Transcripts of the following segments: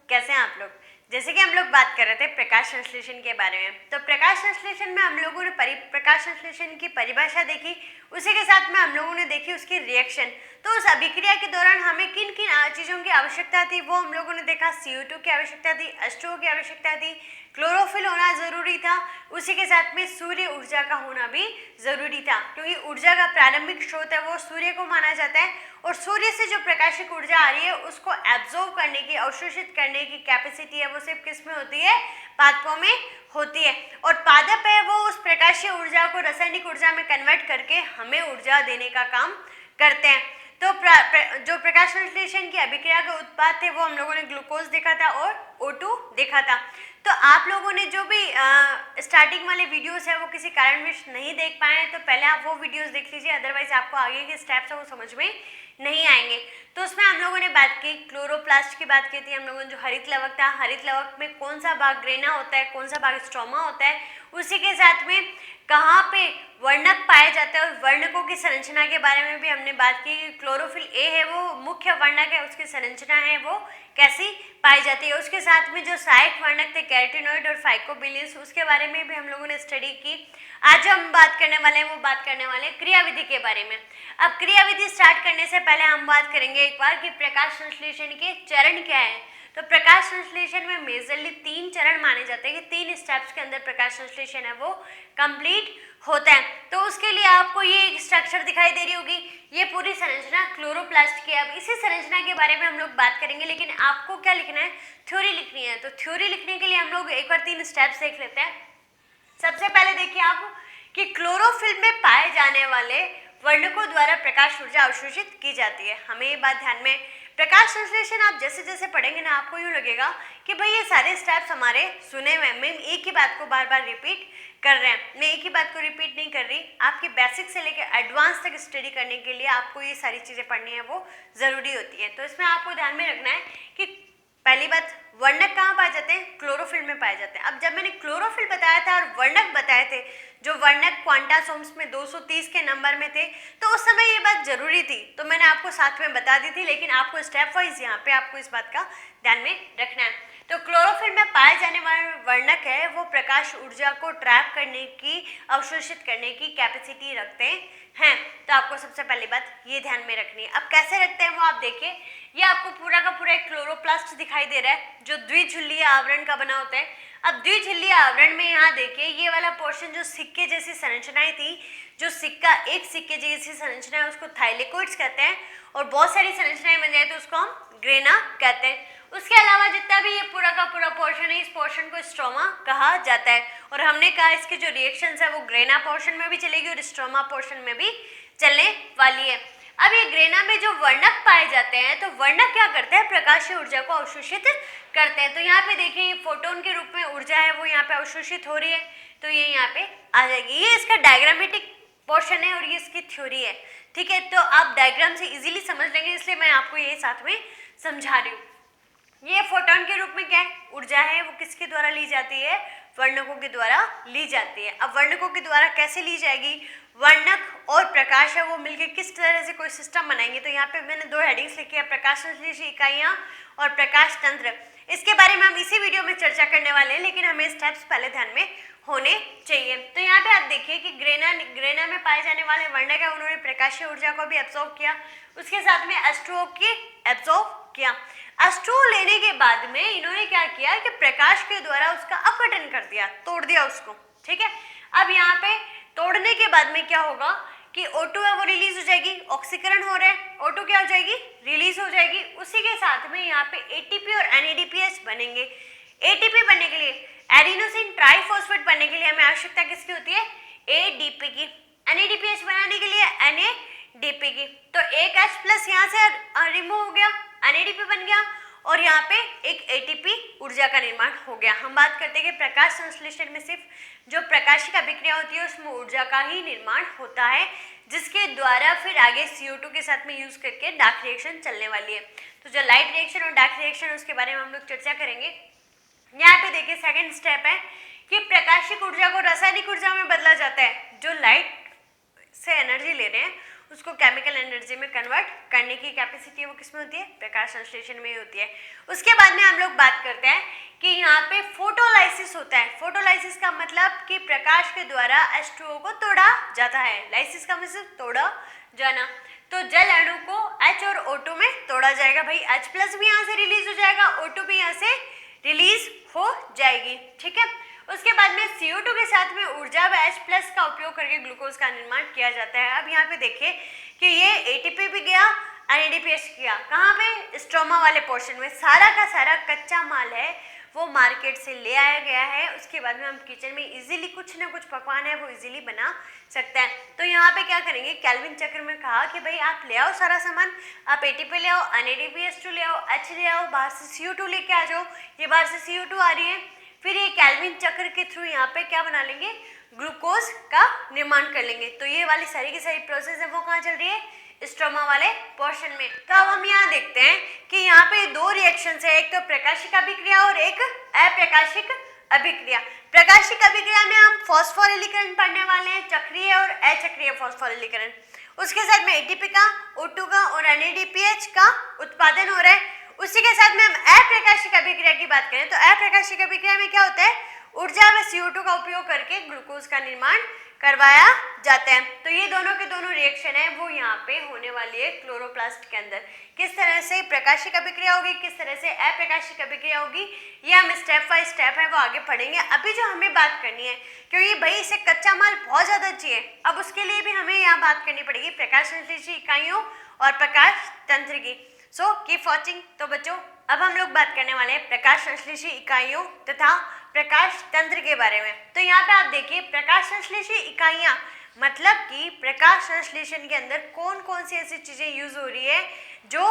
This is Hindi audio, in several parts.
कैसे हैं आप लोग। जैसे कि हम लोग बात कर रहे थे प्रकाश संश्लेषण के बारे में, तो प्रकाश संश्लेषण में हम लोगों ने प्रकाश संश्लेषण की परिभाषा देखी, उसी के साथ में हम लोगों ने देखी उसकी रिएक्शन। तो उस अभिक्रिया के दौरान हमें किन किन चीज़ों की आवश्यकता थी वो हम लोगों ने देखा। CO2 की आवश्यकता थी, H2O की आवश्यकता थी, क्लोरोफिल होना ज़रूरी था, उसी के साथ में सूर्य ऊर्जा का होना भी ज़रूरी था, क्योंकि ऊर्जा का प्रारंभिक स्रोत है वो सूर्य को माना जाता है। और सूर्य से जो प्रकाशिक ऊर्जा आ रही है उसको एब्जॉर्ब करने की, अवशोषित करने की कैपेसिटी है वो सिर्फ किस में होती है? पादपों में होती है। और पादप है वो उस प्रकाशीय ऊर्जा को रासायनिक ऊर्जा में कन्वर्ट करके हमें ऊर्जा देने का काम करते हैं। तो जो प्रकाश संश्लेषण की अभिक्रिया के उत्पाद थे वो हम लोगों ने ग्लूकोज देखा था और O2 देखा था। तो आप लोगों ने जो भी स्टार्टिंग वाले वीडियोस है वो किसी कारणवश नहीं देख पाए हैं तो पहले आप वो वीडियोस देख लीजिए, अदरवाइज आपको आगे के स्टेप्स है वो समझ में नहीं आएंगे। तो उसमें हम लोगों ने बात की क्लोरोप्लास्ट की बात की थी हम लोगों ने, जो हरित लवक था, हरित लवक में कौन सा भाग ग्रेना होता है, कौन सा भाग स्ट्रोमा होता है, उसी के साथ में कहाँ पे वर्णक पाए जाते हैं और वर्णकों की संरचना के बारे में भी हमने बात की। क्लोरोफिल ए है वो मुख्य वर्णक है, उसकी संरचना है वो कैसी पाई जाती है। उसके साथ में जो सहायक वर्णक थे कैरोटीनॉइड और फाइकोबिलिस, उसके बारे में भी हम लोगों ने स्टडी की। आज जो हम बात करने वाले हैं वो बात करने वाले हैं क्रियाविधि के बारे में। अब क्रियाविधि स्टार्ट करने से पहले हम बात करेंगे एक बार कि प्रकाश संश्लेषण के चरण क्या है। तो प्रकाश संश्लेषण में मेजरली 3 चरण माने जाते हैं कि 3 स्टेप्स के अंदर प्रकाश संश्लेषण है वो कंप्लीट होता है। तो उसके लिए आपको ये एक स्ट्रक्चर दिखाई दे रही होगी, ये पूरी संरचना क्लोरोप्लास्ट की है। अब इसी संरचना के बारे में हम लोग बात करेंगे, लेकिन आपको क्या लिखना है? थ्योरी लिखनी है। तो थ्योरी लिखने के लिए हम लोग एक बार 3 स्टेप्स देख लेते हैं। सबसे पहले देखिए आप कि क्लोरोफिल में पाए जाने वाले वर्णकों द्वारा प्रकाश ऊर्जा अवशोषित की जाती है। हमें ये बात ध्यान में, प्रकाश संश्लेषण आप जैसे जैसे पढ़ेंगे ना आपको यूँ लगेगा कि भाई ये सारे स्टेप्स हमारे सुने हुए, मैं एक ही बात को बार बार रिपीट कर रहे हैं। मैं एक ही बात को रिपीट नहीं कर रही, आपके बेसिक से लेकर एडवांस तक स्टडी करने के लिए आपको ये सारी चीज़ें पढ़नी है वो ज़रूरी होती है। तो इसमें आपको ध्यान में रखना है कि पहली बात, वर्णक कहाँ पाए जाते हैं? क्लोरोफिल में पाए जाते हैं। अब जब मैंने क्लोरोफिल बताया था और वर्णक बताए थे, जो वर्णक क्वांटासोम्स में 230 के नंबर में थे, तो उस समय ये बात जरूरी थी, तो मैंने आपको साथ में बता दी थी, लेकिन आपको स्टेप वाइज यहाँ पे आपको इस बात का ध्यान में रखना है। तो क्लोरोफिल में पाए जाने वाले वर्णक है वो प्रकाश ऊर्जा को ट्रैप करने की, अवशोषित करने की कैपेसिटी रखते हैं। तो आपको सबसे पहली बात ये ध्यान में रखनी है। अब कैसे रखते हैं वो आप देखिए, ये आपको पूरा का पूरा एक क्लोरोप्लास्ट दिखाई दे रहा है जो द्विझिल्लीय आवरण का बना होता है। अब द्विझिल्लीय आवरण में यहाँ देखिए ये वाला पोर्शन जो सिक्के जैसी संरचनाएं थी, जो सिक्का एक सिक्के जैसी संरचना है उसको थाइलेकोइड्स कहते हैं, और बहुत सारी संरचनाएं बन जाए तो उसको हम ग्रेना कहते हैं। उसके अलावा जितना भी ये पूरा का पूरा पोर्शन है, इस पोर्शन को स्ट्रोमा कहा जाता है। और हमने कहा इसके जो रिएक्शंस है वो ग्रेना पोर्शन में भी चलेगी और स्ट्रोमा पोर्शन में भी चलने वाली है। अब ये ग्रेना में जो वर्णक पाए जाते हैं, तो वर्णक क्या करते हैं? प्रकाशीय ऊर्जा को अवशोषित करते हैं। तो यहाँ पे देखिए फोटोन के रूप में ऊर्जा है वो यहाँ पे अवशोषित हो रही है, तो ये यहाँ पे आ जाएगी। ये इसका डायग्रामेटिक पोर्शन है और ये इसकी थ्योरी है, ठीक है। तो आप डायग्राम से इजीली समझ लेंगे, इसलिए मैं आपको ये साथ में समझा रही हूँ। ये फोटोन के रूप में क्या है? ऊर्जा है, वो किसके द्वारा ली जाती है? वर्णकों के द्वारा ली जाती है। अब वर्णकों के द्वारा कैसे ली जाएगी? वर्णक और प्रकाश है वो मिलकर किस तरह से कोई सिस्टम बनाएंगे। तो यहाँ पे मैंने 2 हेडिंग्स लिखी है, प्रकाश संश्लेषी इकाइयाँ और प्रकाश तंत्र। इसके बारे में हम इसी वीडियो में चर्चा करने वाले हैं, लेकिन हमें स्टेप्स पहले ध्यान में होने चाहिए। तो यहाँ पे आप देखिए कि ग्रेना में पाए जाने वाले वर्णक है उन्होंने प्रकाशीय ऊर्जा को भी एब्जॉर्ब किया, उसके साथ में H2O की एब्जॉर्ब किया। H2O लेने के बाद में इन्होंने क्या किया कि प्रकाश के द्वारा उसका अपघटन कर दिया, तोड़ दिया उसको, ठीक है। अब यहाँ पे तोड़ने के बाद में क्या होगा कि O2 है वो रिलीज हो जाएगी, ऑक्सीकरण हो रहा है, O2 क्या हो जाएगी? रिलीज हो जाएगी। उसी के साथ में यहाँ पे ATP और NADPH बनेंगे। ATP बनने के लिए, एडिनोसिन ट्राइफॉस्फेट बनने के लिए हमें आवश्यकता किसकी होती है? ADP की। NADPH बनाने के लिए NADP की। तो एक H प्लस यहाँ से रिमूव हो गया, NADP बन गया, और यहाँ पे एक ATP ऊर्जा का निर्माण हो गया। हम बात करते हैं कि प्रकाश संश्लेषण में सिर्फ जो प्रकाशिक अभिक्रिया होती है उसमें ऊर्जा का ही निर्माण होता है, जिसके द्वारा फिर आगे CO2 के साथ में यूज करके डार्क रिएक्शन चलने वाली है। तो जो लाइट रिएक्शन और डार्क रिएक्शन उसके बारे में हम लोग चर्चा करेंगे। यहाँ पे देखिए सेकेंड स्टेप है कि प्रकाशिक ऊर्जा को रासायनिक ऊर्जा में बदला जाता है। जो लाइट से एनर्जी ले रहे हैं उसको केमिकल एनर्जी में कन्वर्ट करने की कैपेसिटी वो किसमें होती है, प्रकाश संश्लेषण में होती है। उसके बाद में हम लोग बात करते हैं कि यहाँ पे फोटोलाइसिस होता है। फोटोलाइसिस का मतलब कि प्रकाश के द्वारा H2O को तोड़ा जाता है। लाइसिस का मतलब तोड़ा जाना। तो जल अणु को H और O2 में तोड़ा जाएगा। भाई H प्लस भी यहाँ से रिलीज हो जाएगा, O2 भी यहाँ से रिलीज हो जाएगी, ठीक है। उसके बाद में CO2 के साथ में ऊर्जा व H प्लस का उपयोग करके ग्लूकोज का निर्माण किया जाता है। अब यहाँ पे देखिए कि ये ATP भी गया, NADPH किया, कहाँ पे, स्ट्रोमा वाले पोर्शन में। सारा का सारा कच्चा माल है वो मार्केट से ले आया गया है। उसके बाद में हम किचन में इजीली कुछ ना कुछ पकवान है वो इजीली बना सकते हैं। तो यहाँ पे क्या करेंगे, केल्विन चक्र में कहा कि भाई आप ले आओ सारा सामान, आप ATP ले आओ, NADPH2 ले आओ, H ले आओ, बाहर से CO2 लेके आ जाओ। ये बाहर से CO2 आ रही है, फिर ये केल्विन चक्र के थ्रू यहाँ पे क्या बना लेंगे, ग्लूकोज का निर्माण कर लेंगे। तो ये वाली सारी की सारी प्रोसेस है वो कहाँ चल रही है, स्ट्रोमा वाले पोर्शन में। तो अब हम यहाँ देखते हैं कि यहाँ पे दो रिएक्शंस है, एक तो प्रकाशिक अभिक्रिया और एक अप्रकाशिक अभिक्रिया। प्रकाशिक अभिक्रिया में हम फॉस्फोरिलीकरण पढ़ने वाले हैं, चक्रीय और अचक्रीय फॉस्फोरिलीकरण। उसके साथ में ATP का, O2 का और NADPH का उत्पादन हो रहा है। उसी के साथ में हम अप्रकाशिक अभिक्रिया की बात करें तो अप्रकाशिक अभिक्रिया में क्या होता है, ऊर्जा व CO2 का उपयोग करके ग्लूकोज का निर्माण करवाया जाता है। तो ये दोनों के दोनों रिएक्शन है वो यहाँ पे होने वाली है क्लोरोप्लास्ट के अंदर। किस तरह से प्रकाशिक अभिक्रिया होगी, किस तरह से अप्रकाशिक अभिक्रिया होगी, ये हम स्टेप बाय स्टेप है वो आगे पढ़ेंगे। अभी जो हमें बात करनी है, क्योंकि भाई इसे कच्चा माल बहुत ज्यादा चाहिए, अब उसके लिए भी हमें यहाँ बात करनी पड़ेगी प्रकाश संश्लेषी इकाइयों और प्रकाश तंत्र की। So keep watching. तो बच्चों अब हम लोग बात करने वाले हैं प्रकाश संश्लेषी इकाइयों तथा प्रकाश तंत्र के बारे में। तो यहाँ पे आप देखिए प्रकाश संश्लेषी इकाइयाँ मतलब कि प्रकाश संश्लेषण के अंदर कौन कौन सी ऐसी चीजें यूज हो रही है जो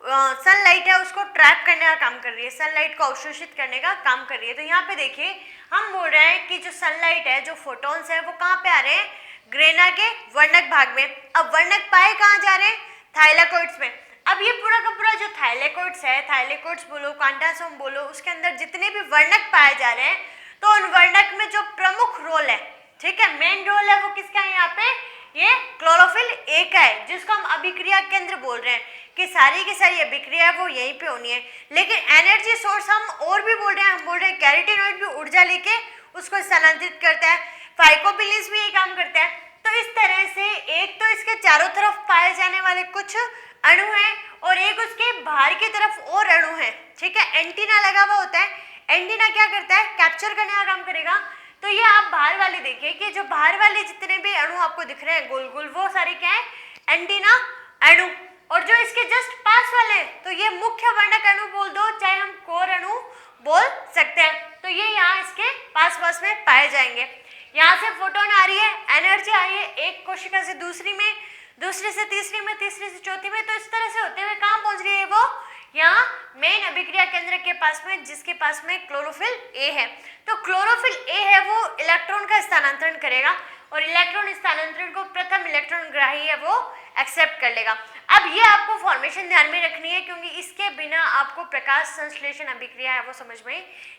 सनलाइट है उसको ट्रैप करने का काम कर रही है, सनलाइट को अवशोषित करने का काम कर रही है। तो यहाँ पे देखिए हम बोल रहे हैं कि जो सनलाइट है, जो फोटोन्स है वो कहाँ पे आ रहे हैं, ग्रेना के वर्णक भाग में। अब वर्णक पाए कहाँ जा रहे हैं, थाइलाकोइड्स में। अब ये पूरा का पूरा जो थाइलेकोइड्स है, थाइलेकोइड्स बोलो, कांटासोम बोलो, उसके अंदर जितने भी वर्णक पाए जा रहे हैं तो उन वर्णक में जो प्रमुख रोल है, ठीक है, मेन रोल है वो किसका है यहाँ पे, ये क्लोरोफिल A का है, जिसको हम अभिक्रिया केंद्र बोल रहे हैं कि सारी की सारी अभिक्रिया है वो यहीं पे होनी है। लेकिन एनर्जी सोर्स हम और भी बोल रहे हैं, हम बोल रहे हैं कैरोटीनॉइड भी ऊर्जा लेके उसको स्थानांतरित करता है, फाइकोबिलिस भी ये काम करता है। तो इस तरह से एक तो इसके चारों तरफ पाए जाने वाले कुछ अणु है और एक उसके बाहर की तरफ और अणु है, ठीक है। एंटीना लगा हुआ होता है, एंटीना क्या करता है, कैप्चर करने का काम करेगा। तो ये आप बाहर वाले देखिए कि जो बाहर वाले जितने भी अणु आपको दिख रहे हैं गोल गोल, वो सारे क्या है, एंटीना अणु। और जो इसके जस्ट पास वाले तो ये मुख्य वर्णक अणु बोल दो, चाहे हम कोर अणु बोल सकते हैं। तो ये यहाँ इसके पास पास में पाए जाएंगे। यहाँ से फोटोन आ रही है, एनर्जी आ रही है एक कोशिका से दूसरी में, दूसरे से तीसरी में, तीसरी से चौथी में। तो इस तरह से होते हुए कहाँ पहुंच रही है वो, यहाँ मेन अभिक्रिया केंद्र के पास में, जिसके पास में क्लोरोफिल A है। तो क्लोरोफिल A है वो इलेक्ट्रॉन का स्थानांतरण करेगा और इलेक्ट्रॉन स्थानांतरण को प्रथम इलेक्ट्रॉन ग्राही है वो एक्सेप्ट कर लेगा। अब ये आपको फॉर्मेशन ध्यान में रखनी है क्योंकि इसके बिना आपको प्रकाश संश्लेषण अभिक्रिया है वो समझ में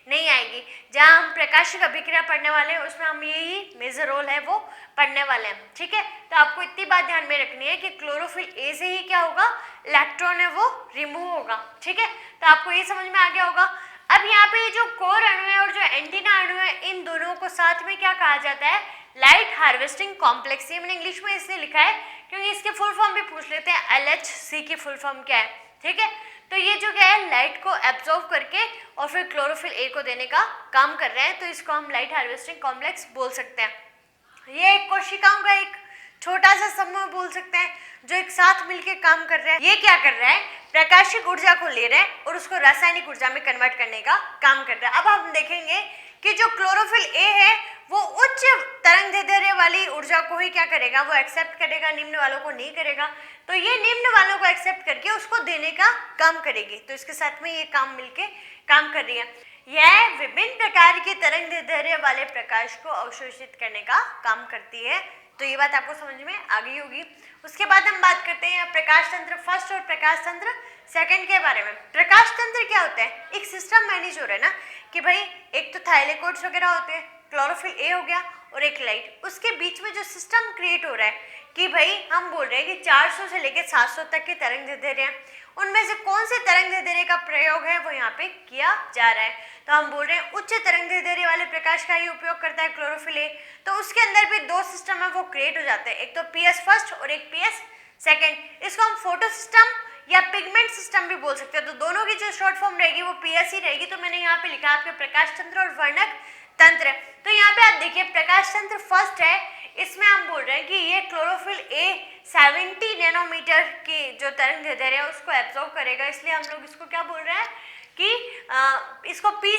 नहीं आएगी। जहाँ हम प्रकाशिक अभिक्रिया पढ़ने वाले हैं उसमें हम यही मेजर रोल है वो पढ़ने वाले हैं, ठीक है। तो आपको इतनी बात ध्यान में रखनी है कि क्लोरोफिल A से ही क्या होगा, इलेक्ट्रॉन है वो रिमूव होगा, ठीक है। तो आपको ये समझ में आ गया होगा। अब यहाँ पे जो कोर अणु है और जो एंटीना अणु है, इन दोनों को साथ में क्या कहा जाता है, लाइट हार्वेस्टिंग कॉम्प्लेक्स। ये मैंने इंग्लिश में इसलिए लिखा है क्योंकि इसके फुल फॉर्म भी पूछ लेते हैं, LHC की फुल फॉर्म क्या है, ठीक है। तो ये जो क्या है, लाइट को एब्जॉर्ब करके और फिर क्लोरोफिल A को देने का काम कर रहे हैं, तो इसको हम लाइट हार्वेस्टिंग कॉम्प्लेक्स बोल सकते हैं। ये एक कोशिकाओं का एक छोटा सा समूह बोल सकते हैं जो एक साथ मिलकर काम कर रहा है। ये क्या कर रहा है, प्रकाशिक ऊर्जा को ले रहा है और उसको रासायनिक ऊर्जा में कन्वर्ट करने का काम कर रहा है। अब हम देखेंगे कि जो क्लोरोफिल A है वो उच्च तरंगदैर्ध्य वाली ऊर्जा को ही क्या करेगा, वो एक्सेप्ट करेगा, निम्न वालों को नहीं करेगा। तो ये निम्न वालों को एक्सेप्ट करके उसको देने का काम करेगी। तो इसके साथ में ये काम मिलके काम कर रही है। यह विभिन्न प्रकार के तरंगदैर्ध्य वाले प्रकाश को अवशोषित करने का काम करती है। तो ये बात आपको समझ में आ गई होगी। उसके बाद हम बात करते हैं प्रकाश तंत्र फर्स्ट और प्रकाश तंत्र सेकंड के बारे में। प्रकाश तंत्र क्या होता है, एक सिस्टम मैनेज हो रहा है ना कि भाई एक तो थाइलेकोइड्स वगैरह होते हैं, क्लोरोफिल A हो गया और एक लाइट, उसके बीच में जो सिस्टम क्रिएट हो रहा है कि भाई हम बोल रहे हैं कि 400 से लेकर 700 तक की तरंग दैर्ध्य हैं, उनमें से कौन से तरंग दैर्ध्य का प्रयोग है वो यहाँ पे किया जा रहा है। तो हम बोल रहे हैं उच्च तरंग दैर्ध्य वाले प्रकाश का ही उपयोग करता है क्लोरोफिल ए। तो उसके अंदर भी दो सिस्टम है वो क्रिएट हो जाते हैं, एक तो पीएस फर्स्ट और एक पीएस सेकेंड। इसको हम फोटो सिस्टम या पिगमेंट सिस्टम भी बोल सकते हैं। तो दोनों की जो शॉर्ट फॉर्म रहेगी वो पीएस ही रहेगी। तो मैंने यहाँ पे लिखा आपके प्रकाश तंत्र और वर्णक तंत्र। तो यहाँ पे आप देखिए प्रकाश तंत्र फर्स्ट है, इसमें हम बोल रहे हैं कि ये क्लोरोफिल ए 70 नैनोमीटर की जो तरंग दैर्ध्य है उसको एब्जॉर्ब करेगा, इसलिए हम लोग इसको क्या बोल रहे हैं कि इसको पी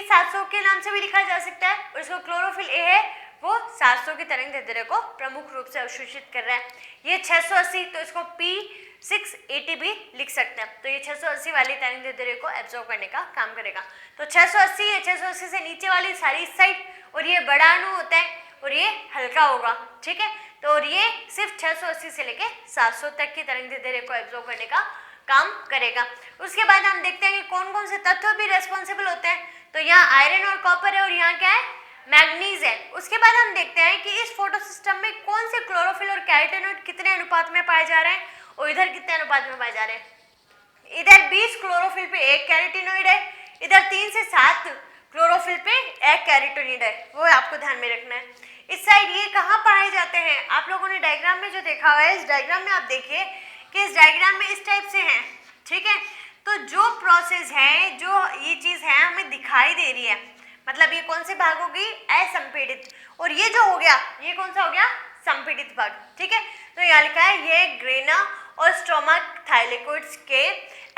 700 के नाम से भी लिखा जा सकता है। और इसको क्लोरोफिल ए है वो 700 की तरंग दैर्ध्य को प्रमुख रूप से अवशोषित कर रहा है। ये 680, तो इसको P680 भी लिख सकते हैं। तो ये 680 वाली तरंग दैर्ध्य को एब्जॉर्ब करने का काम करेगा। तो 680 है, 680 से नीचे वाली सारी साइड, और ये बड़ा अणु होता है और ये हल्का होगा, ठीक है। तो और ये सिर्फ 680 से लेके 700 तक की तरंग दैर्ध्य को एब्जॉर्ब करने का काम करेगा। उसके बाद हम देखते हैं कि कौन कौन से तत्व भी रेस्पॉन्सिबल होते हैं। तो यहाँ आयरन और कॉपर है और यहाँ क्या है, मैग्नीज है। उसके बाद हम देखते हैं कि इस फोटो सिस्टम में कौन से क्लोरोफिल और कैरोटीनॉइड कितने अनुपात में पाए जा रहे हैं और इधर कितने अनुपात में पाए जा रहे हैं। इधर 20 क्लोरोफिल पे 1 कैरोटीनॉइड है, इधर 3 से 7 क्लोरोफिल पे 1 कैरोटीनॉइड है, वो आपको ध्यान में रखना है। इस साइड ये कहाँ पाए जाते हैं, आप लोगों ने डायग्राम में जो देखा हुआ है, इस डायग्राम में आप देखिए कि इस डायग्राम में इस टाइप से है, ठीक है। तो जो प्रोसेस है, जो ये चीज है हमें दिखाई दे रही है, मतलब ये कौन से भाग होगी, असंपीड़ित। और ये जो हो गया, ये कौन सा हो गया, संपीड़ित भाग, ठीक है। तो यहाँ लिखा है ये ग्रेना और स्ट्रोमा थाइलेकोइड्स के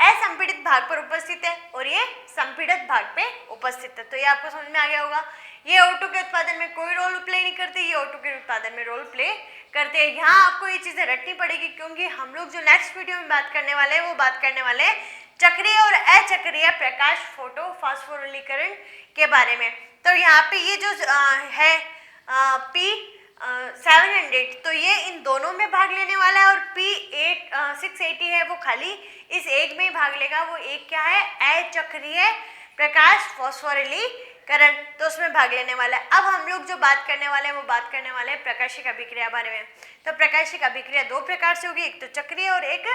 असंपीड़ित भाग पर उपस्थित है और ये संपीड़ित भाग पे उपस्थित है। तो ये आपको समझ में आ गया होगा। ये O2 के उत्पादन में कोई रोल प्ले नहीं करते, ये O2 के उत्पादन में रोल प्ले करते हैं। यहाँ आपको ये चीजें रटनी पड़ेगी, क्योंकि हम लोग जो नेक्स्ट वीडियो में बात करने वाले हैं वो बात करने वाले हैं चक्रीय और अचक्रीय प्रकाश फोटो फास्फोरिलीकरण के बारे में। तो यहाँ पे ये जो है P700, तो ये इन दोनों में भाग लेने वाला है, और P680 है वो खाली इस एक में ही भाग लेगा। वो एक क्या है, अचक्रीय प्रकाश फास्फोरिलीकरण, तो उसमें भाग लेने वाला है। अब हम लोग जो बात करने वाले हैं वो बात करने वाले हैं प्रकाशिक अभिक्रिया बारे में। तो प्रकाशिक अभिक्रिया दो प्रकार से होगी, एक तो चक्रीय और एक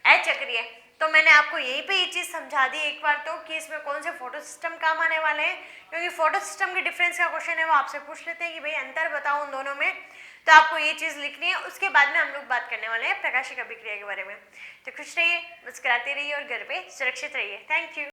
अचक्रीय। तो मैंने आपको यहीं पे ये चीज समझा दी एक बार तो कि इसमें कौन से फोटो सिस्टम काम आने वाले हैं, क्योंकि फोटो सिस्टम के डिफरेंस का क्वेश्चन है वो आपसे पूछ लेते हैं कि भाई अंतर बताओ उन दोनों में। तो आपको ये चीज लिखनी है। उसके बाद में हम लोग बात करने वाले हैं प्रकाशिक अभिक्रिया के बारे में। तो खुश रहिए, मुस्कुराते रहिए और घर पे सुरक्षित रहिए। Thank you.